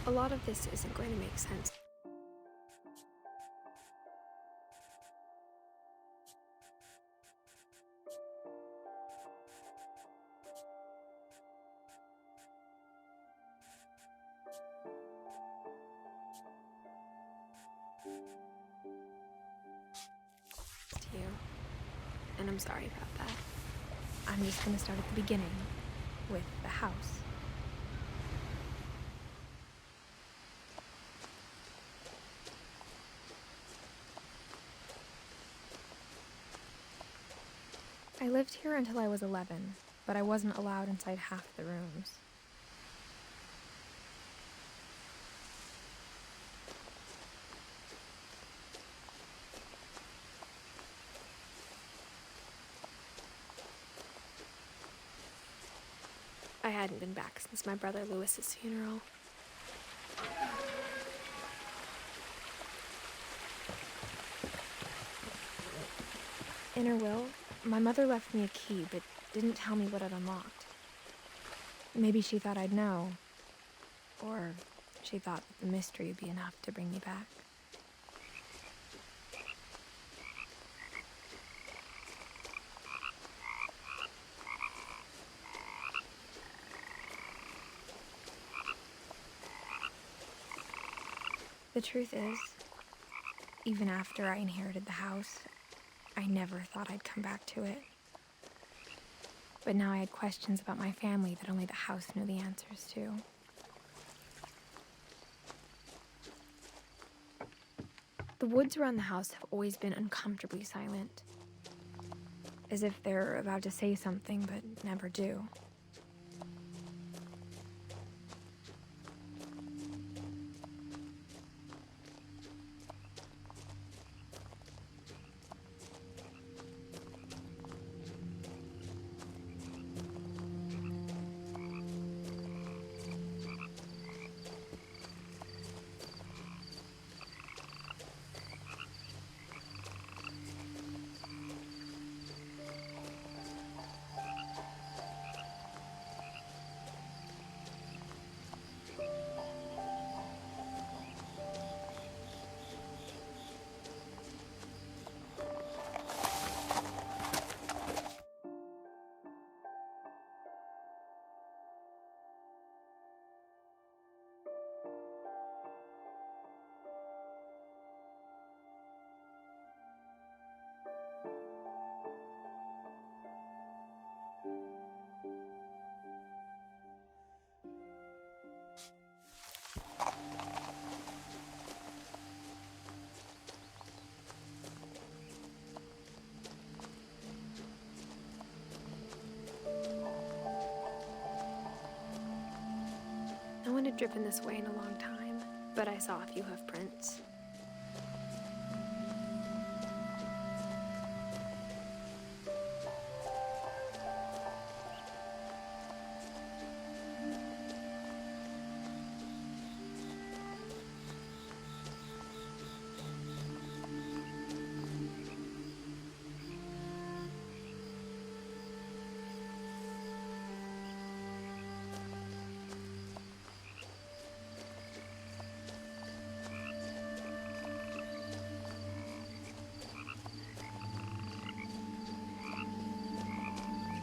A lot of this isn't going to make sense. To you. And I'm sorry about that. I'm just gonna start at the beginning, with the house. I lived here until I was 11, but I wasn't allowed inside half the rooms. I hadn't been back since my brother Lewis's funeral. In her will, my mother left me a key, but didn't tell me what it unlocked. Maybe she thought I'd know. Or she thought that the mystery would be enough to bring me back. The truth is, even after I inherited the house, I never thought I'd come back to it. But now I had questions about my family that only the house knew the answers to. The woods around the house have always been uncomfortably silent, as if they're about to say something but never do. No one had driven this way in a long time, but I saw a few hoof prints.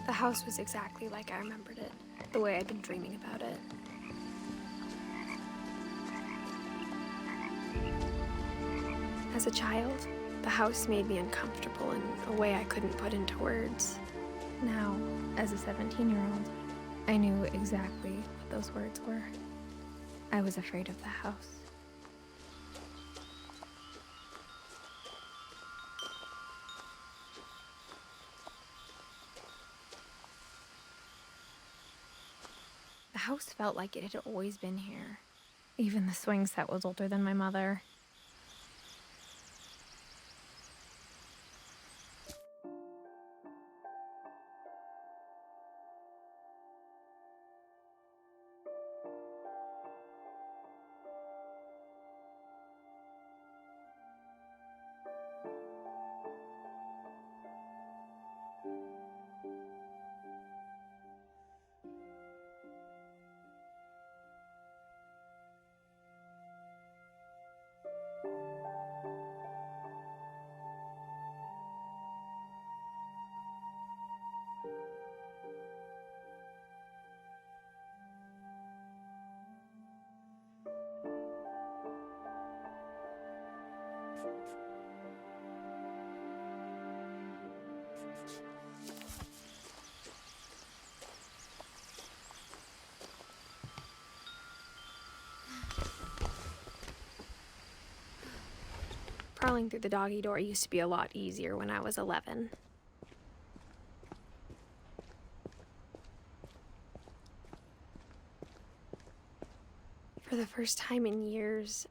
The house was exactly like I remembered it, the way I'd been dreaming about it. As a child, the house made me uncomfortable in a way I couldn't put into words. Now, as a 17-year-old, I knew exactly what those words were. I was afraid of the house. The house felt like it had always been here. Even the swing set was older than my mother. Crawling through the doggy door used to be a lot easier when I was 11. For the first time in years,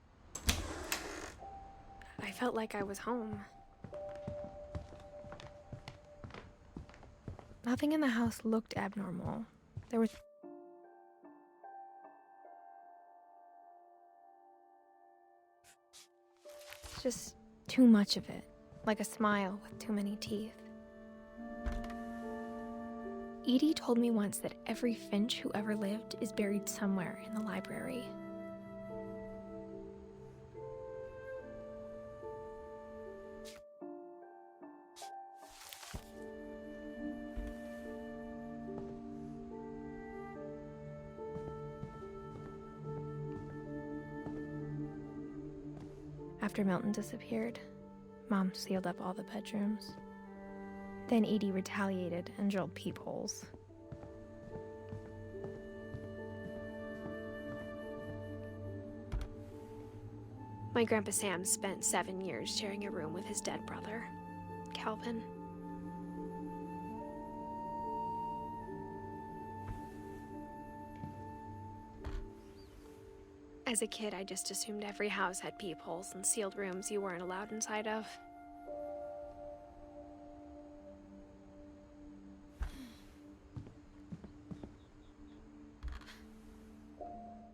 I felt like I was home. Nothing in the house looked abnormal. There was just too much of it, like a smile with too many teeth. Edie told me once that every Finch who ever lived is buried somewhere in the library. After Milton disappeared, Mom sealed up all the bedrooms. Then Edie retaliated and drilled peepholes. My Grandpa Sam spent 7 years sharing a room with his dead brother, Calvin. As a kid, I just assumed every house had peepholes and sealed rooms you weren't allowed inside of.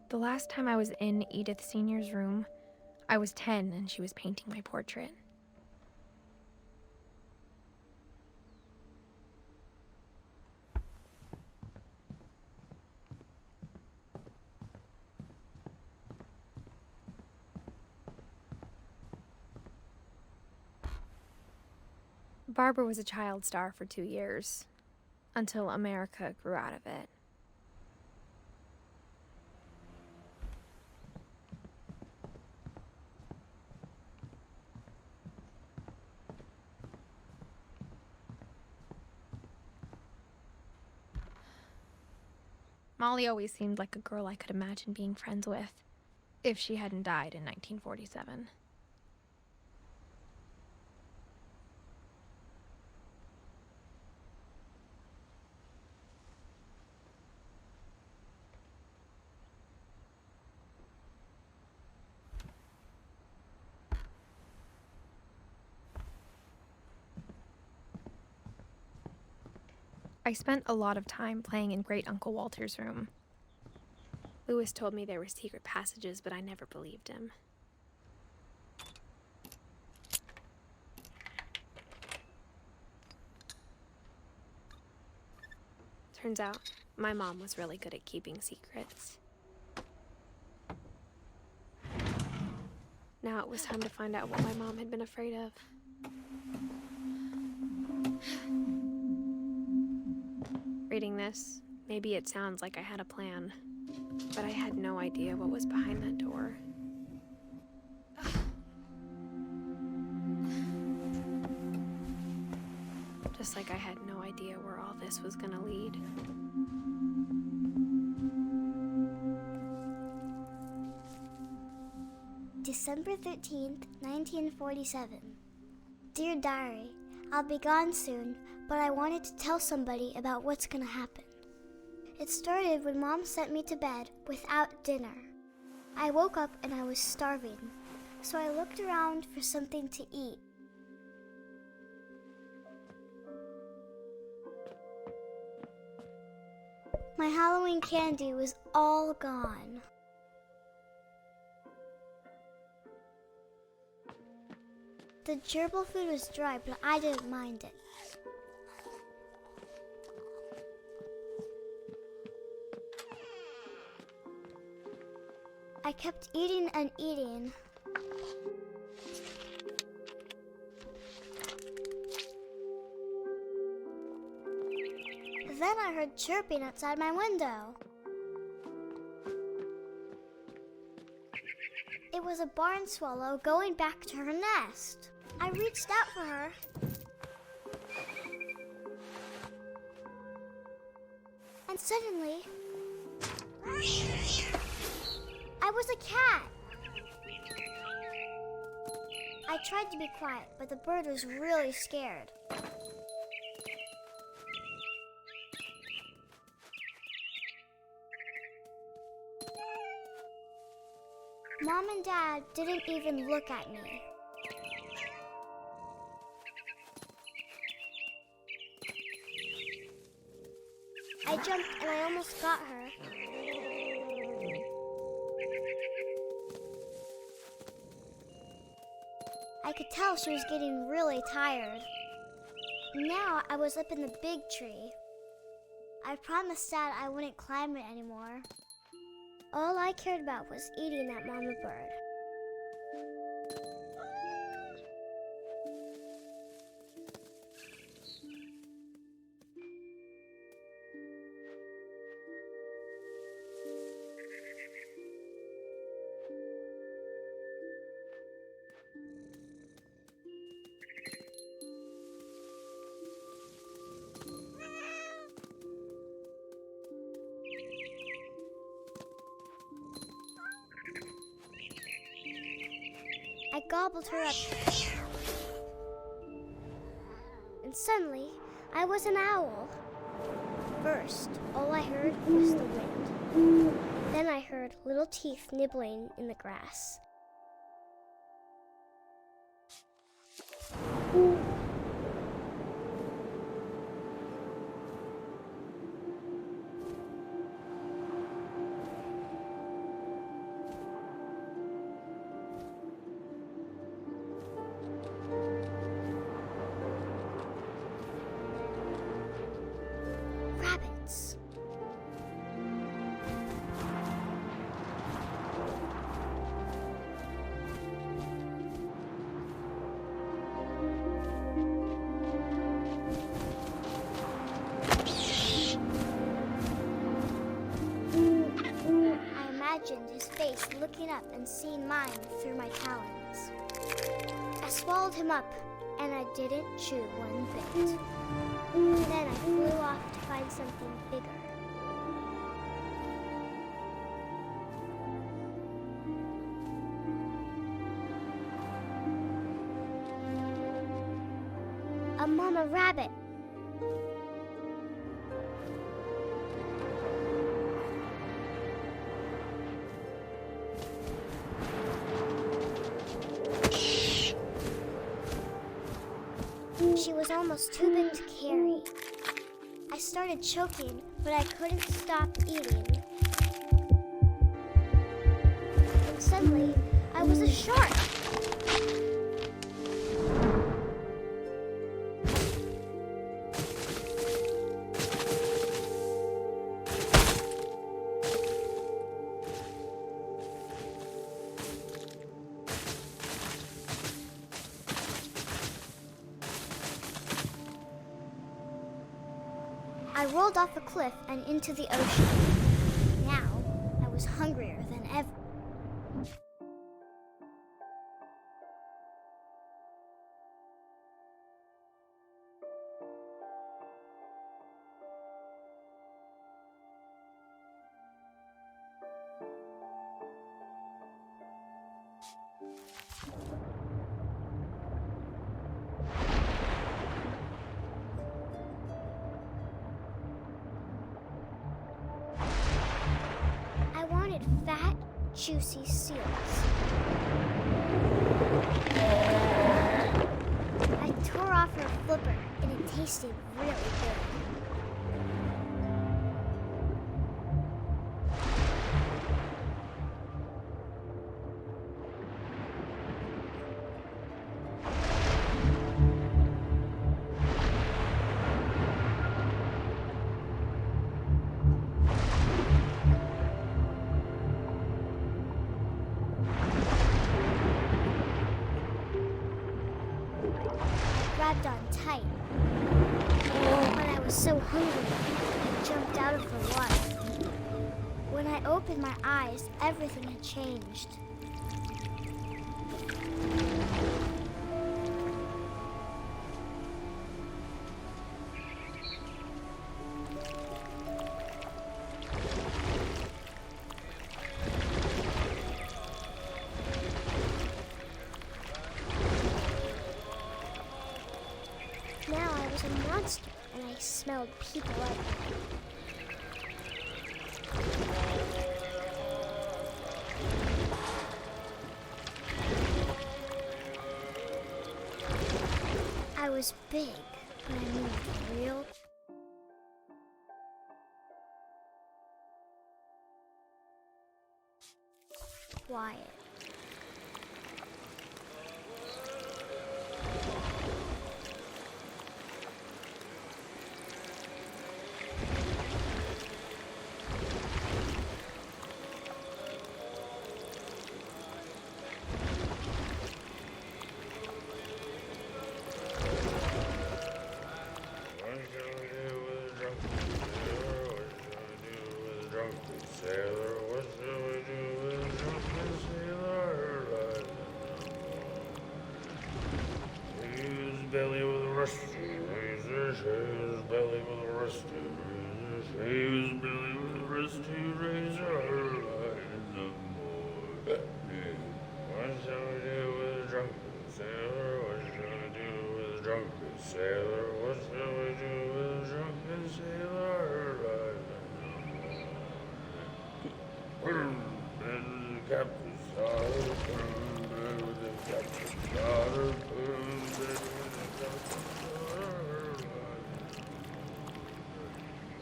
The last time I was in Edith Sr.'s room, I was 10 and she was painting my portrait. Barbara was a child star for 2 years, until America grew out of it. Molly always seemed like a girl I could imagine being friends with, if she hadn't died in 1947. I spent a lot of time playing in Great Uncle Walter's room. Lewis told me there were secret passages, but I never believed him. Turns out, my mom was really good at keeping secrets. Now it was time to find out what my mom had been afraid of. Reading this, maybe it sounds like I had a plan, but I had no idea what was behind that door. Just like I had no idea where all this was gonna lead. December 13th, 1947. Dear Diary, I'll be gone soon, but I wanted to tell somebody about what's gonna happen. It started when Mom sent me to bed without dinner. I woke up and I was starving, so I looked around for something to eat. My Halloween candy was all gone. The gerbil food was dry, but I didn't mind it. I kept eating and eating. Then I heard chirping outside my window. It was a barn swallow going back to her nest. I reached out for her. And suddenly, I was a cat. I tried to be quiet, but the bird was really scared. Mom and Dad didn't even look at me. I jumped and I almost got her. I could tell she was getting really tired. Now I was up in the big tree. I promised Dad I wouldn't climb it anymore. All I cared about was eating that mama bird. I gobbled her up. And suddenly, I was an owl. First, all I heard was the wind. Then I heard little teeth nibbling in the grass. Rabbits. I imagined his face looking up and seeing mine through my talons. I swallowed him up, and I didn't chew one bit. Then I flew off to find something bigger. A mama rabbit. She was almost too big to carry. I started choking, but I couldn't stop eating. And suddenly, I was a shark. I rolled off a cliff and into the ocean. Now, I was hungrier than ever. Fat, juicy seals. I tore off her flipper, and it tasted really good. Grabbed on tight. But I was so hungry, I jumped out of the water. When I opened my eyes, everything had changed. Now I was a monster, and I smelled people everywhere. I was big, and I moved real quiet. Belly with a rusty razor, his belly with a rusty razor, his belly with a rusty razor, light in the morning. What shall we do with a drunken sailor? What shall we do with a drunken sailor? What shall we do with a drunken sailor? Light in the morning. Put him in the captain's daughter, put him in with the captain's daughter, put him in with the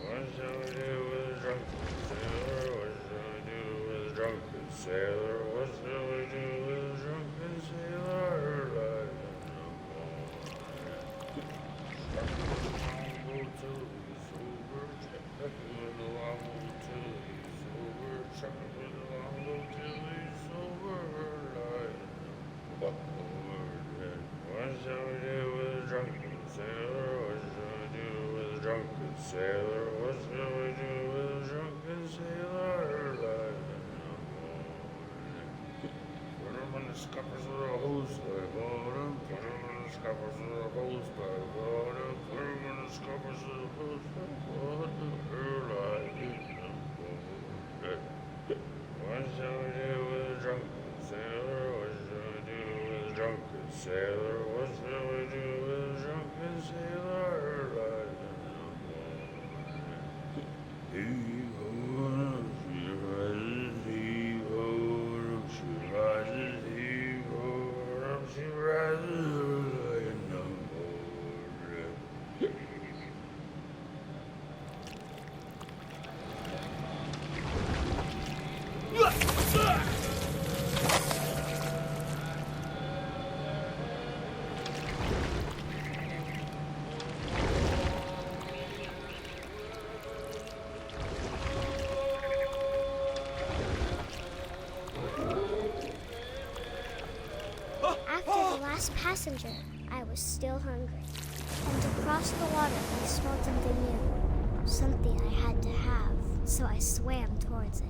what shall we do with a drunken sailor? What shall we do with a drunken sailor? What shall we do with a drunken sailor? Light in the morning. Go till he's sober, check with the long till he's sober, check with the long till he's sober. Light in the morning. What shall we do with a drunken sailor? What shall we do with a drunken sailor? What shall we do with a drunken sailor? Light in the morning. Put him in the scuppers of the hose by water. Put him in the scuppers of the hose by water. Put him in the scuppers of the hose by water. Light in the morning. What shall we do with a drunken sailor? What shall we do with a drunken sailor? What shall we do with a drunken sailor? Light in the morning. Heave-ho, she rises, heave-ho, she rises, heave-ho, she rises, light in the morning. After the last passenger, I was still hungry. And across the water, I smelled something new. Something I had to have, so I swam towards it.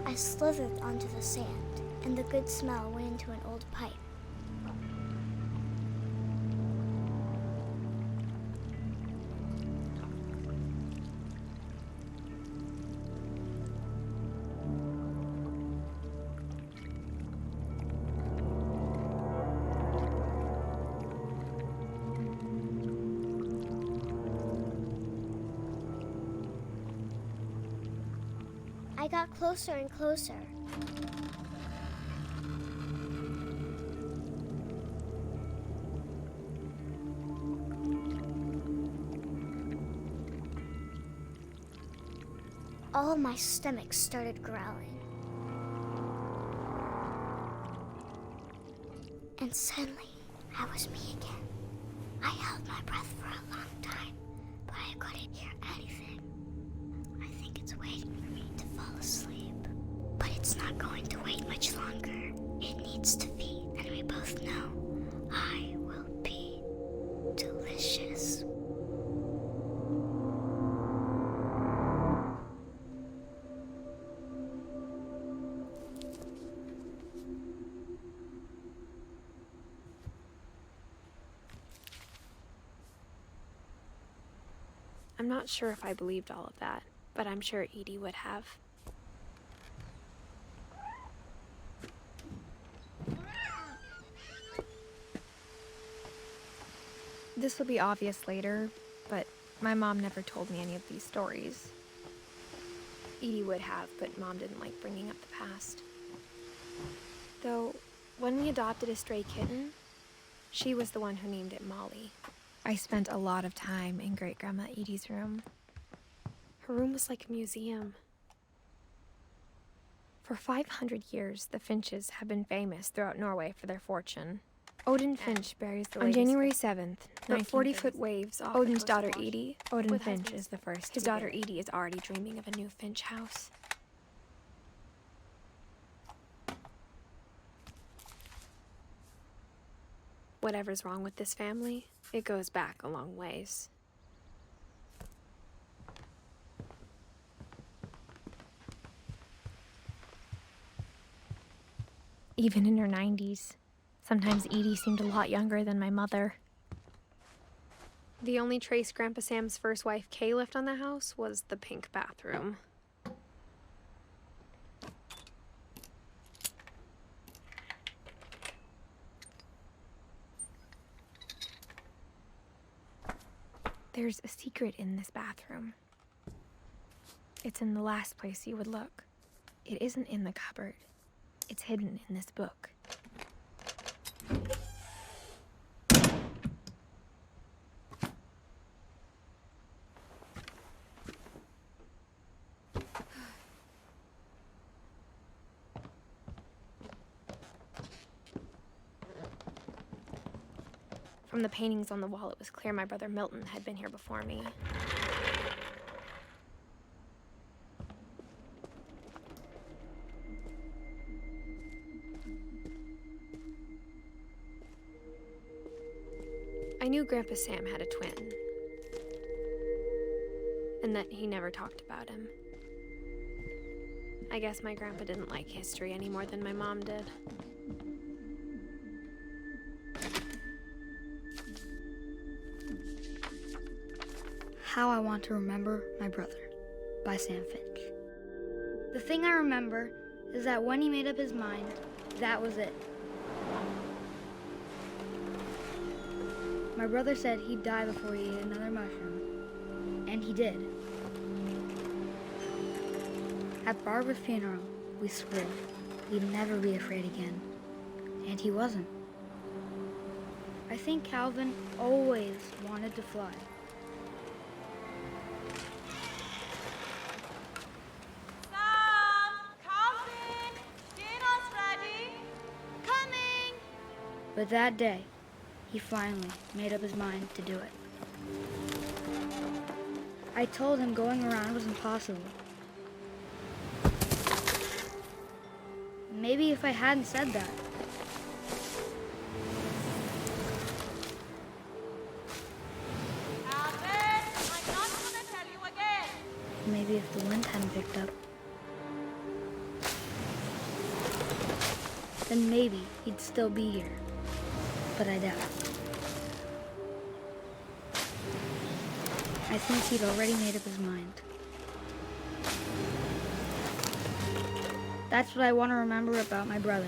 I slithered onto the sand, and the good smell went into an old pipe. I got closer and closer. All of my stomach started growling. And suddenly, I was me again. I held my breath for a long time, but I couldn't hear anything. I think it's waiting for me to fall asleep. But it's not going to wait much longer. It needs to feed, and we both know I will be delicious. I'm not sure if I believed all of that, but I'm sure Edie would have. This will be obvious later, but my mom never told me any of these stories. Edie would have, but Mom didn't like bringing up the past. Though, when we adopted a stray kitten, she was the one who named it Molly. I spent a lot of time in Great-Grandma Edie's room. Her room was like a museum. For 500 years, the Finches have been famous throughout Norway for their fortune. Odin Finch buries the latest. On January 7th, the 40-foot waves off Odin's daughter Edie. Odin Finch is the first. His daughter Edie is already dreaming of a new Finch house. Whatever's wrong with this family, it goes back a long ways. Even in her 90s, sometimes Edie seemed a lot younger than my mother. The only trace Grandpa Sam's first wife, Kay, left on the house was the pink bathroom. There's a secret in this bathroom. It's in the last place you would look. It isn't in the cupboard. It's hidden in this book. From the paintings on the wall, it was clear my brother Milton had been here before me. I knew Grandpa Sam had a twin, and that he never talked about him. I guess my grandpa didn't like history any more than my mom did. How I Want to Remember My Brother by Sam Finch. The thing I remember is that when he made up his mind, that was it. My brother said he'd die before he ate another mushroom, and he did. At Barbara's funeral, we swore we'd never be afraid again, and he wasn't. I think Calvin always wanted to fly. But that day, he finally made up his mind to do it. I told him going around was impossible. Maybe if I hadn't said that. Albert, I'm not gonna tell you again. Maybe if the wind hadn't picked up. Then maybe he'd still be here. But I doubt it. I think he'd already made up his mind. That's what I want to remember about my brother.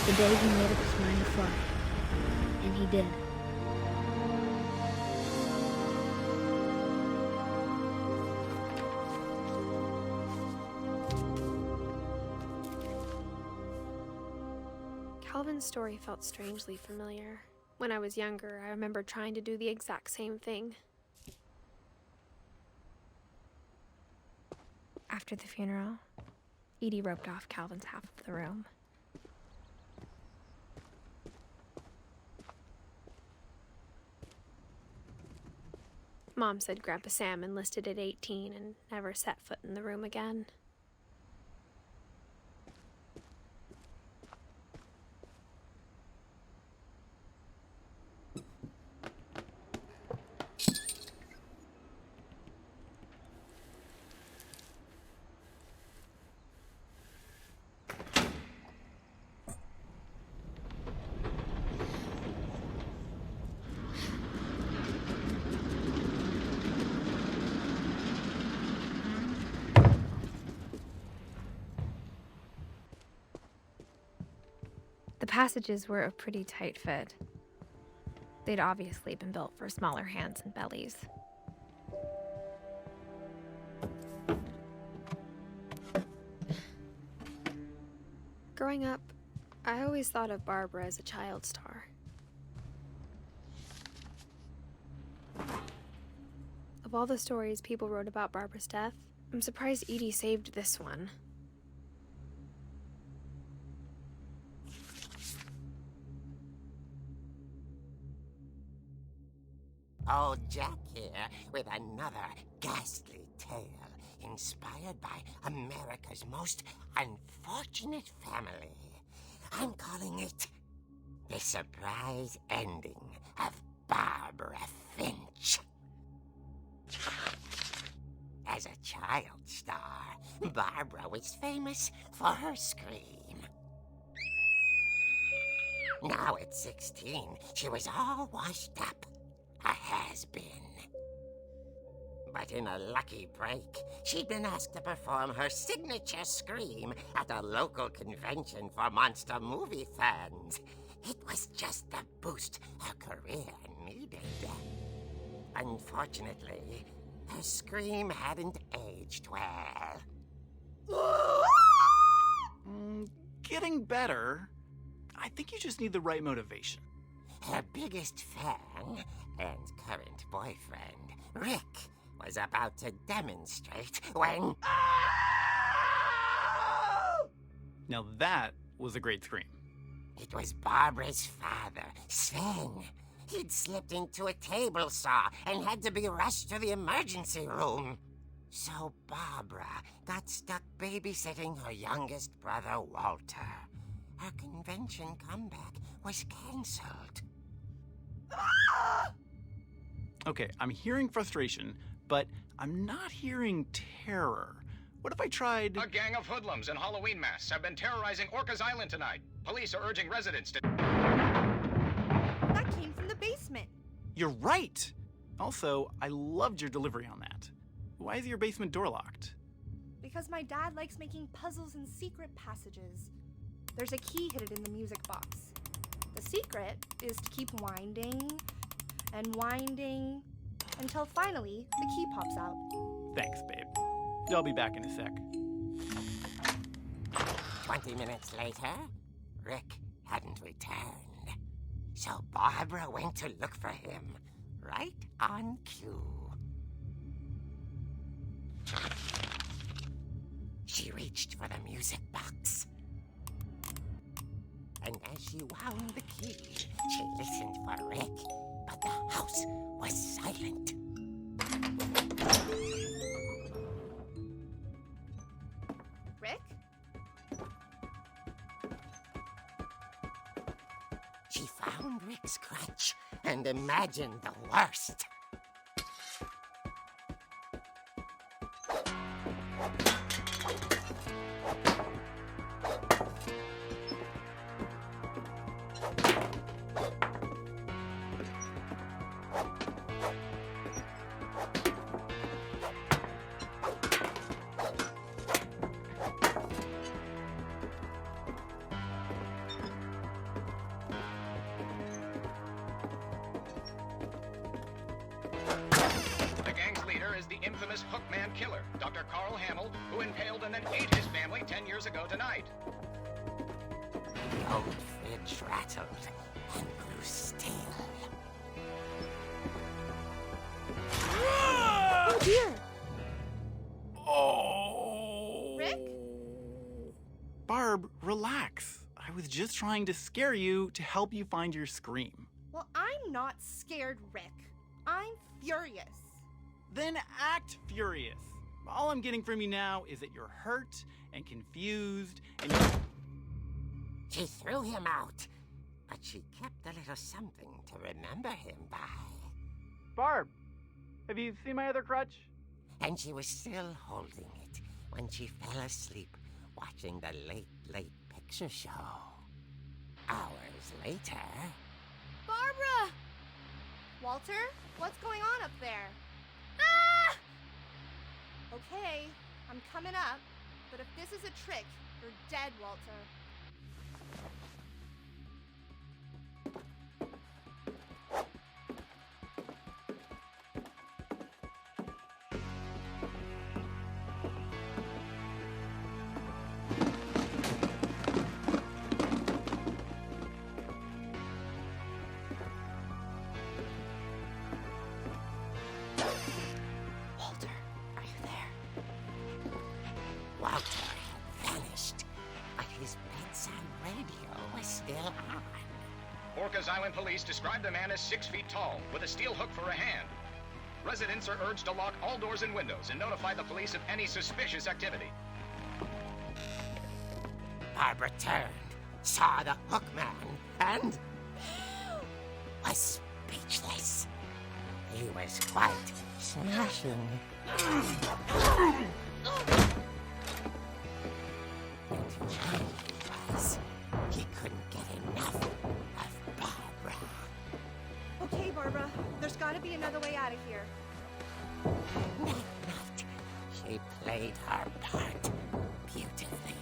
The day he made up his mind to fly. And he did. Calvin's story felt strangely familiar. When I was younger, I remember trying to do the exact same thing. After the funeral, Edie roped off Calvin's half of the room. Mom said Grandpa Sam enlisted at 18 and never set foot in the room again. The passages were a pretty tight fit. They'd obviously been built for smaller hands and bellies. Growing up, I always thought of Barbara as a child star. Of all the stories people wrote about Barbara's death, I'm surprised Edie saved this one. Old Jack here with another ghastly tale inspired by America's most unfortunate family. I'm calling it The Surprise Ending of Barbara Finch. As a child star, Barbara was famous for her scream. Now at 16, she was all washed up. A has-been. But in a lucky break, she'd been asked to perform her signature scream at a local convention for monster movie fans. It was just the boost her career needed. Unfortunately, her scream hadn't aged well. Getting better. I think you just need the right motivation. Her biggest fan and current boyfriend, Rick, was about to demonstrate when... Now that was a great scream. It was Barbara's father, Sven. He'd slipped into a table saw and had to be rushed to the emergency room. So Barbara got stuck babysitting her youngest brother, Walter. Her convention comeback was cancelled. Okay, I'm hearing frustration, but I'm not hearing terror. What if I tried... A gang of hoodlums in Halloween masks have been terrorizing Orcas Island tonight. Police are urging residents to... That came from the basement. You're right! Also, I loved your delivery on that. Why is your basement door locked? Because my dad likes making puzzles and secret passages. There's a key hidden in the music box. The secret is to keep winding and winding until finally the key pops out. Thanks, babe. I'll be back in a sec. 20 minutes later, Rick hadn't returned. So Barbara went to look for him, right on cue. She reached for the music box. And as she wound the key, she listened for Rick, but the house was silent. Rick? She found Rick's crutch and imagined the worst. The gang's leader is the infamous Hookman killer, Dr. Carl Hamill, who impaled and then ate his family 10 years ago tonight. The old fridge rattled and grew still. Oh dear! Oh! Rick? Barb, relax. I was just trying to scare you to help you find your scream. Well, I'm not scared, Rick. I'm furious. Then act furious. All I'm getting from you now is that you're hurt and confused and you're... She threw him out, but she kept a little something to remember him by. Barb, have you seen my other crutch? And she was still holding it when she fell asleep watching the late picture show. Hours later... Barbara! Walter, what's going on up there? Ah! Okay, I'm coming up, but if this is a trick, you're dead, Walter. Johann. Orcas Island police describe the man as 6 feet tall, with a steel hook for a hand. Residents are urged to lock all doors and windows and notify the police of any suspicious activity. Barbara turned, saw the hook man, and was speechless. He was quite smashing. And he was. He couldn't get enough of Barbara. Okay, Barbara, there's gotta be another way out of here. That night, she played her part beautifully.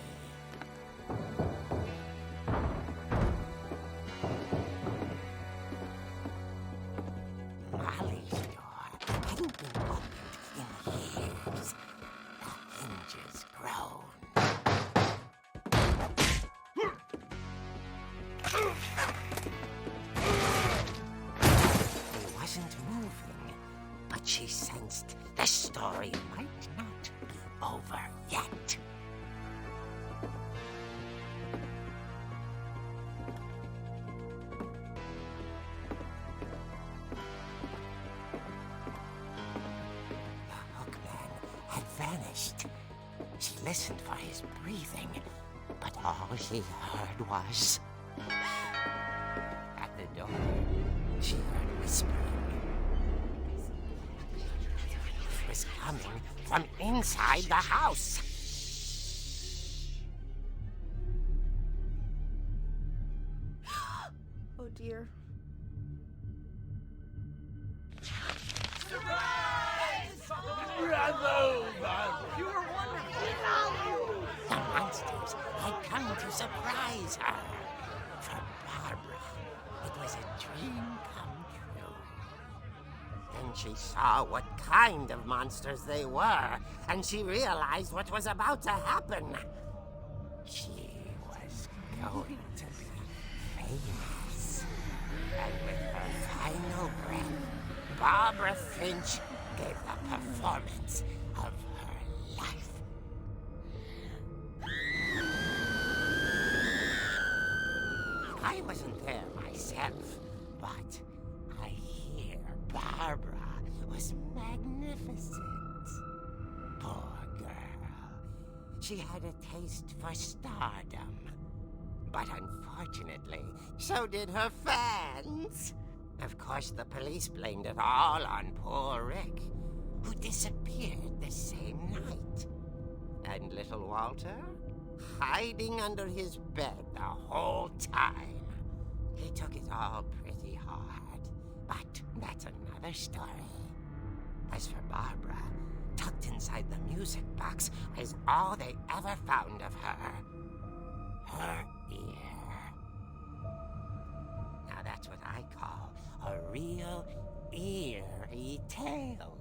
Molly's door hadn't been opened in years. The hinges groaned. He wasn't moving, but she sensed the story might not be over yet. The hookman had vanished. She listened for his breathing, but all she heard was... At the door, she heard whispering. It was coming from inside the house. Oh dear. The monsters had come to surprise her. For Barbara, it was a dream come true. Then she saw what kind of monsters they were, and she realized what was about to happen. She was going to be famous. And with her final breath, Barbara Finch gave the performance of her life. I wasn't there myself, but I hear Barbara was magnificent. Poor girl. She had a taste for stardom. But unfortunately, so did her fans. Of course, the police blamed it all on poor Rick, who disappeared the same night. And little Walter? Hiding under his bed the whole time. He took it all pretty hard, but that's another story. As for Barbara, tucked inside the music box was all they ever found of her. Her ear. Now that's what I call a real eerie tale.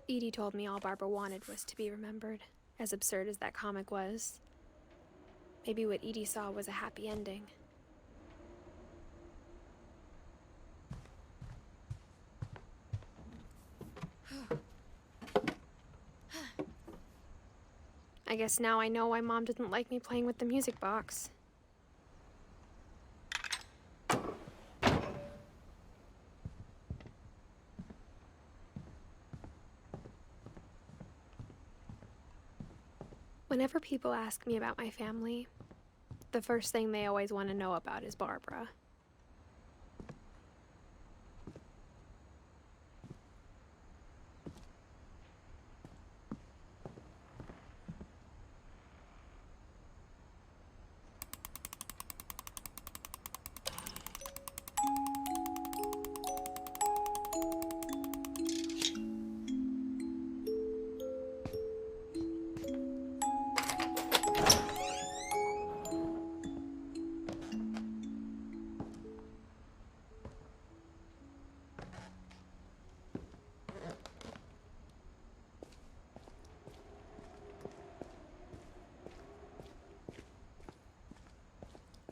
Edie told me all Barbara wanted was to be remembered, as absurd as that comic was. Maybe what Edie saw was a happy ending. I guess now I know why Mom didn't like me playing with the music box. Whenever people ask me about my family, the first thing they always want to know about is Barbara.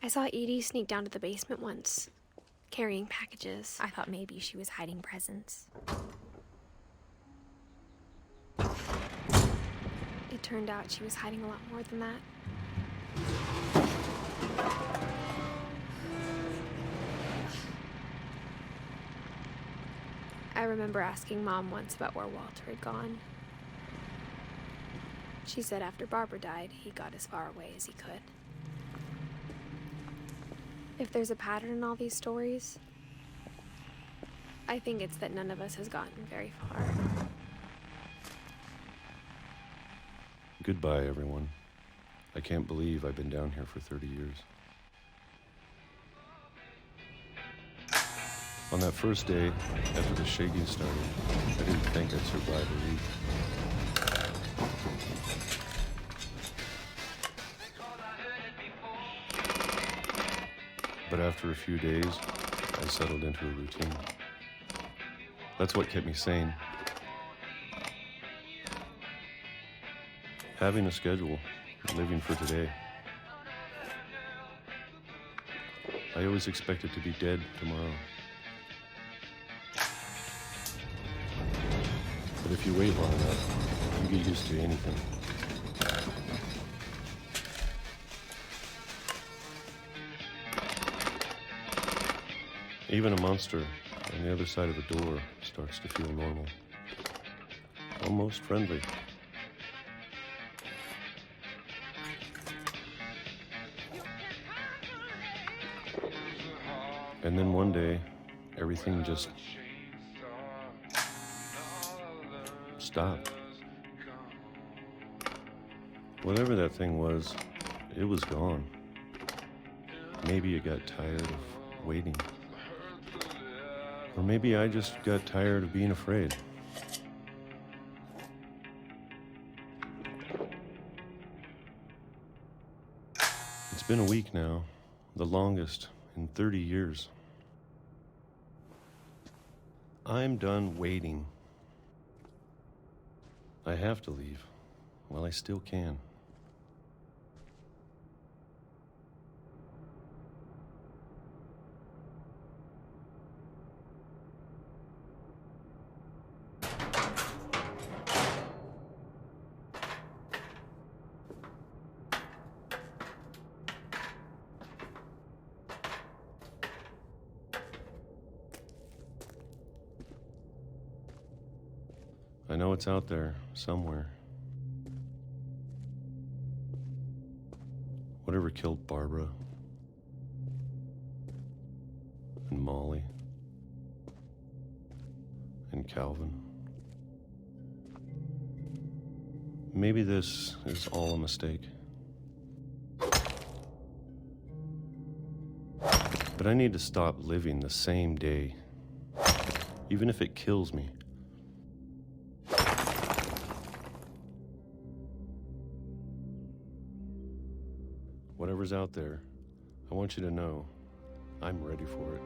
I saw Edie sneak down to the basement once, carrying packages. I thought maybe she was hiding presents. It turned out she was hiding a lot more than that. I remember asking Mom once about where Walter had gone. She said after Barbara died, he got as far away as he could. If there's a pattern in all these stories, I think it's that none of us has gotten very far. Goodbye, everyone. I can't believe I've been down here for 30 years. On that first day, after the shaking started, I didn't think I'd survive a week. But after a few days, I settled into a routine. That's what kept me sane. Having a schedule, living for today. I always expected to be dead tomorrow. But if you wait long enough, you get used to anything. Even a monster on the other side of the door starts to feel normal. Almost friendly. And then one day, everything just stopped. Whatever that thing was, it was gone. Maybe it got tired of waiting. Or maybe I just got tired of being afraid. It's been a week now, the longest in 30 years. I'm done waiting. I have to leave while I still can. I know it's out there, somewhere. Whatever killed Barbara and Molly and Calvin. Maybe this is all a mistake. But I need to stop living the same day, even if it kills me. Whatever's out there, I want you to know I'm ready for it.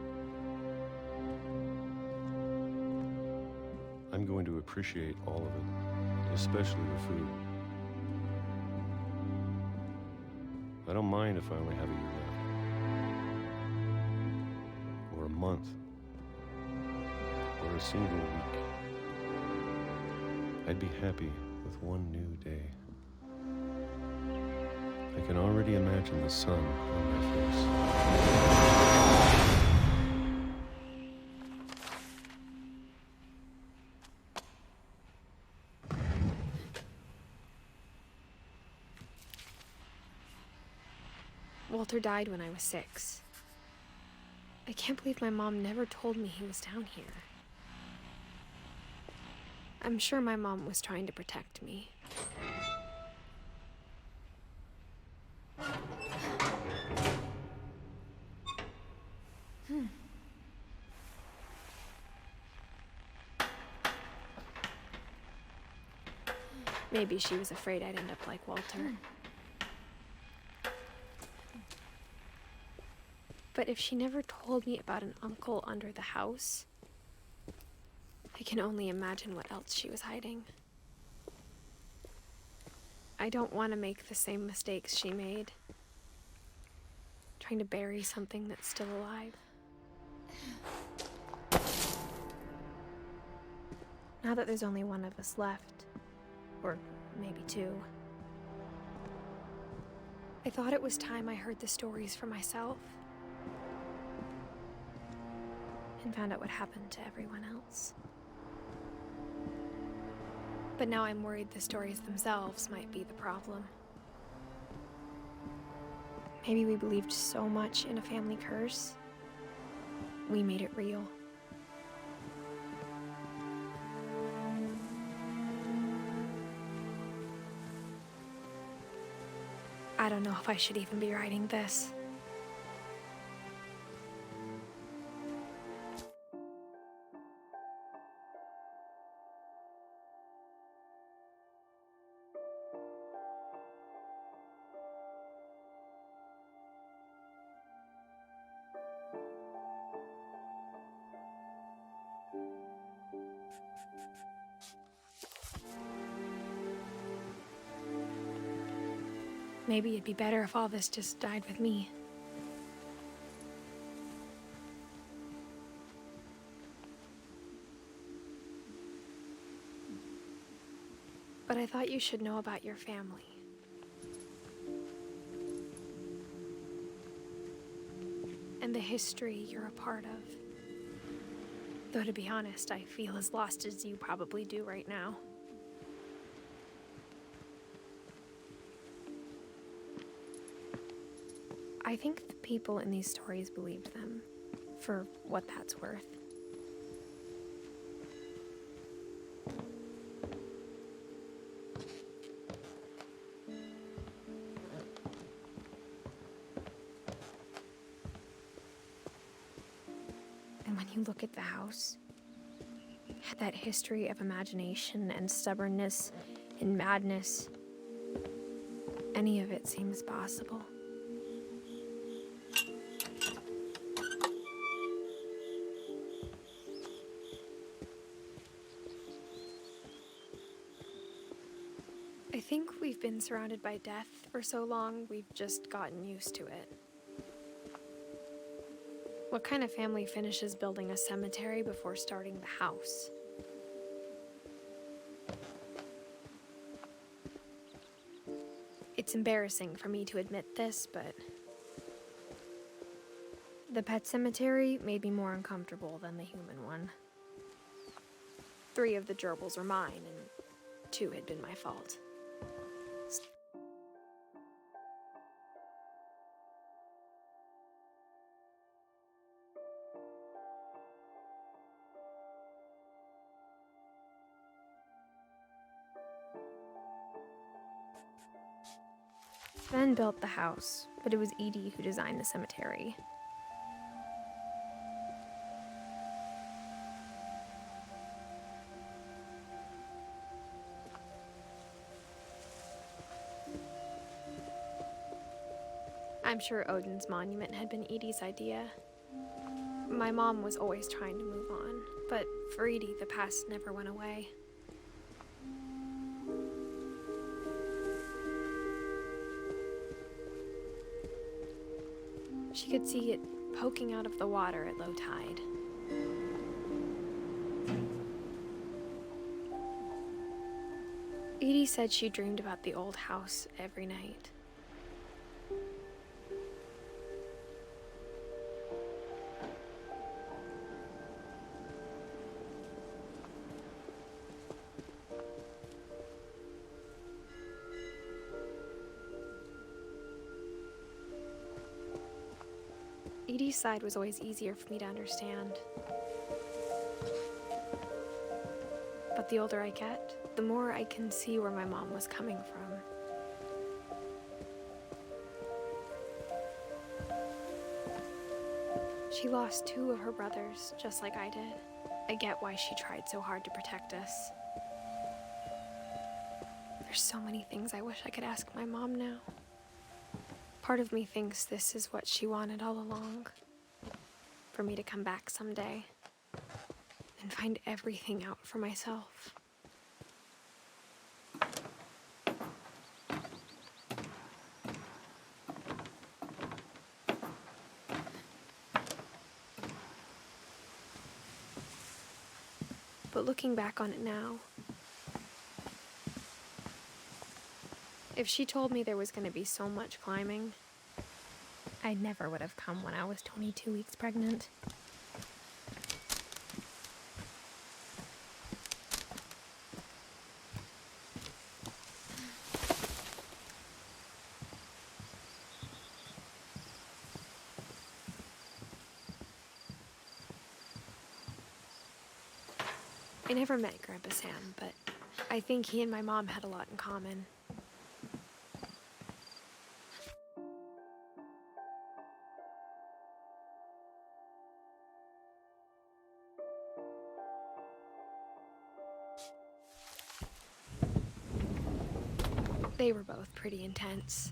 I'm going to appreciate all of it, especially the food. I don't mind if I only have a year left, or a month, or a single week. I'd be happy with one new day. I can already imagine the sun on my face. Walter died when I was 6. I can't believe my mom never told me he was down here. I'm sure my mom was trying to protect me. Maybe she was afraid I'd end up like Walter. But if she never told me about an uncle under the house, I can only imagine what else she was hiding. I don't want to make the same mistakes she made. trying to bury something that's still alive. Now that there's only one of us left, or maybe two, I thought it was time I heard the stories for myself and found out what happened to everyone else. But now I'm worried the stories themselves might be the problem. Maybe we believed so much in a family curse, we made it real. I don't know if I should even be writing this. Maybe it'd be better if all this just died with me. But I thought you should know about your family. And the history you're a part of. Though to be honest, I feel as lost as you probably do right now. I think the people in these stories believed them, for what that's worth. And when you look at the house, that history of imagination and stubbornness and madness, any of it seems possible. I think we've been surrounded by death for so long, we've just gotten used to it. What kind of family finishes building a cemetery before starting the house? It's embarrassing for me to admit this, but the pet cemetery made me more uncomfortable than the human one. 3 of the gerbils were mine, and 2 had been my fault. Sven built the house, but it was Edie who designed the cemetery. I'm sure Odin's monument had been Edie's idea. My mom was always trying to move on, but for Edie, the past never went away. She could see it poking out of the water at low tide. Edie said she dreamed about the old house every night. Edie's side was always easier for me to understand. But the older I get, the more I can see where my mom was coming from. She lost 2 of her brothers, just like I did. I get why she tried so hard to protect us. There's so many things I wish I could ask my mom now. Part of me thinks this is what she wanted all along. For me to come back someday and find everything out for myself. But looking back on it now, if she told me there was going to be so much climbing, I never would have come when I was 22 weeks pregnant. I never met Grandpa Sam, but I think he and my mom had a lot in common. They were both pretty intense.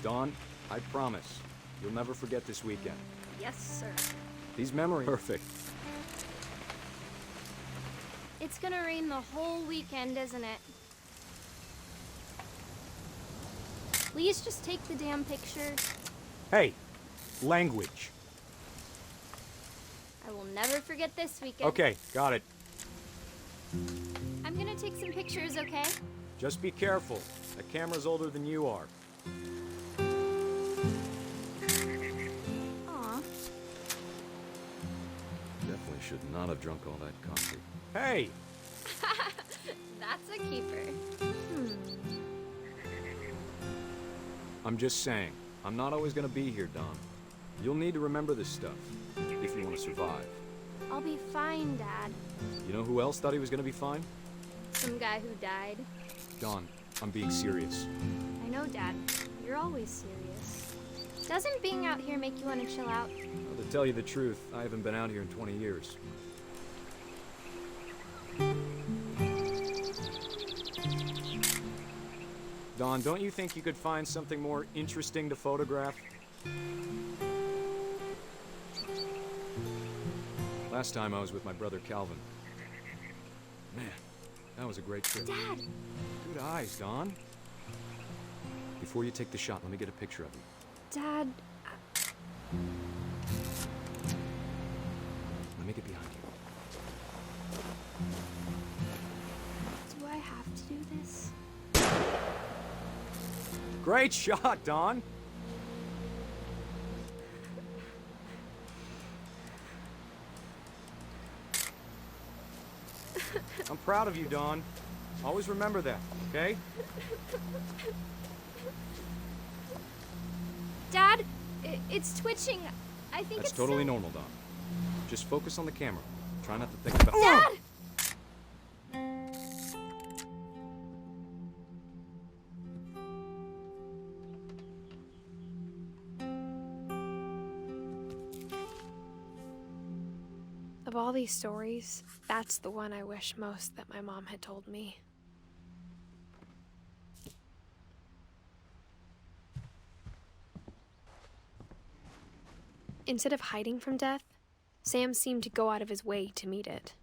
Dawn, I promise, you'll never forget this weekend. Yes, sir. These memories... Perfect. It's gonna rain the whole weekend, isn't it? Please just take the damn picture. Hey, language. I will never forget this weekend. Okay, got it. I'm gonna take some pictures, okay? Just be careful. That camera's older than you are. Aw. Definitely should not have drunk all that coffee. Hey! That's a keeper. I'm just saying, I'm not always gonna be here, Dawn. You'll need to remember this stuff, if you want to survive. I'll be fine, Dad. You know who else thought he was gonna be fine? Some guy who died. Dawn, I'm being serious. I know, Dad. You're always serious. Doesn't being out here make you want to chill out? Well, to tell you the truth, I haven't been out here in 20 years. Dawn, don't you think you could find something more interesting to photograph? Last time I was with my brother Calvin. Man, that was a great trip. Dad! Good eyes, Dawn. Before you take the shot, let me get a picture of you. Dad... Let me get behind you. Do I have to do this? Great shot, Dawn! I'm proud of you, Dawn. Always remember that, okay? Dad, it's twitching. I think That's it's totally so... normal, Dawn. Just focus on the camera. Try not to think about... Dad! Of all these stories, that's the one I wish most that my mom had told me. Instead of hiding from death, Sam seemed to go out of his way to meet it.